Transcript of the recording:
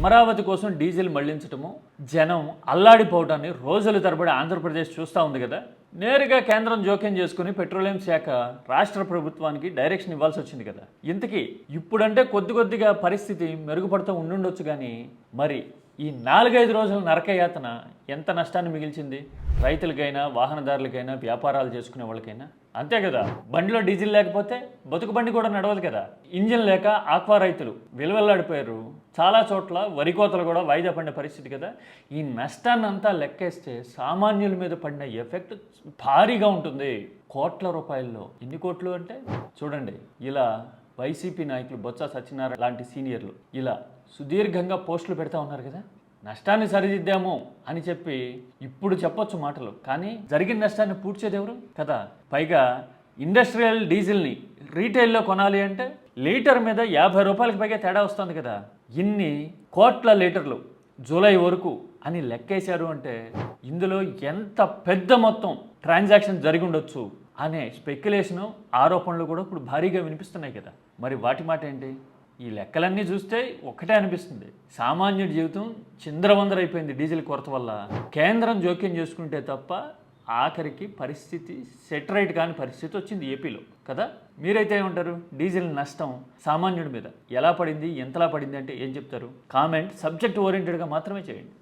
అమరావతి కోసం డీజిల్ మళ్లించటము, జనం అల్లాడిపోవటాన్ని రోజుల తరబడి ఆంధ్రప్రదేశ్ చూస్తూ ఉంది కదా. నేరుగా కేంద్రం జోక్యం చేసుకుని పెట్రోలియం శాఖ రాష్ట్ర ప్రభుత్వానికి డైరెక్షన్ ఇవ్వాల్సి వచ్చింది కదా. ఇంతకీ ఇప్పుడంటే కొద్దిగా పరిస్థితి మెరుగుపడుతూ ఉండుండొచ్చు, కానీ మరి ఈ 4-5 రోజుల నరకయాతన ఎంత నష్టాన్ని మిగిల్చింది? రైతులకైనా, వాహనదారులకైనా, వ్యాపారాలు చేసుకునే వాళ్ళకైనా అంతే కదా. బండిలో డీజిల్ లేకపోతే బతుకు బండి కూడా నడవదు కదా. ఇంజిన్ లేక ఆక్వా రైతులు విలువెల్లాడిపోయారు. చాలా చోట్ల వరి కోతలు కూడా వాయిదా పడిన పరిస్థితి కదా. ఈ నష్టాన్ని అంతా లెక్కేస్తే సామాన్యుల మీద పడిన ఎఫెక్ట్ భారీగా ఉంటుంది. కోట్ల రూపాయల్లో. ఎన్ని కోట్లు అంటే చూడండి, ఇలా వైసీపీ నాయకులు బొత్స సత్యనారాయణ లాంటి సీనియర్లు ఇలా సుదీర్ఘంగా పోస్టులు పెడతా ఉన్నారు కదా. నష్టాన్ని సరిదిద్దాము అని చెప్పి ఇప్పుడు చెప్పొచ్చు మాటలు, కానీ జరిగిన నష్టాన్ని పూడ్చేది ఎవరు కదా. పైగా ఇండస్ట్రియల్ డీజిల్ని రీటైల్లో కొనాలి అంటే లీటర్ మీద 50 రూపాయలకి పైగా తేడా వస్తుంది కదా. ఇన్ని కోట్ల లీటర్లు జూలై వరకు అని లెక్కేశారు అంటే ఇందులో ఎంత పెద్ద మొత్తం ట్రాన్సాక్షన్ జరిగి ఉండొచ్చు అనే స్పెక్యులేషను, ఆరోపణలు కూడా ఇప్పుడు భారీగా వినిపిస్తున్నాయి కదా. మరి వాటి మాట ఏంటి? ఈ లెక్కలన్నీ చూస్తే ఒక్కటే అనిపిస్తుంది, సామాన్యుడి జీవితం చిందరవందరైపోయింది డీజిల్ కొరత వల్ల. కేంద్రం జోక్యం చేసుకుంటే తప్ప ఆఖరికి పరిస్థితి సెటరైట్ కాని పరిస్థితి వచ్చింది ఏపీలో కదా. మీరైతే ఏమంటారు? డీజిల్ నష్టం సామాన్యుడి మీద ఎలా పడింది, ఎంతలా పడింది అంటే ఏం చెప్తారు? కామెంట్ సబ్జెక్ట్ ఓరియంటెడ్గా మాత్రమే చేయండి.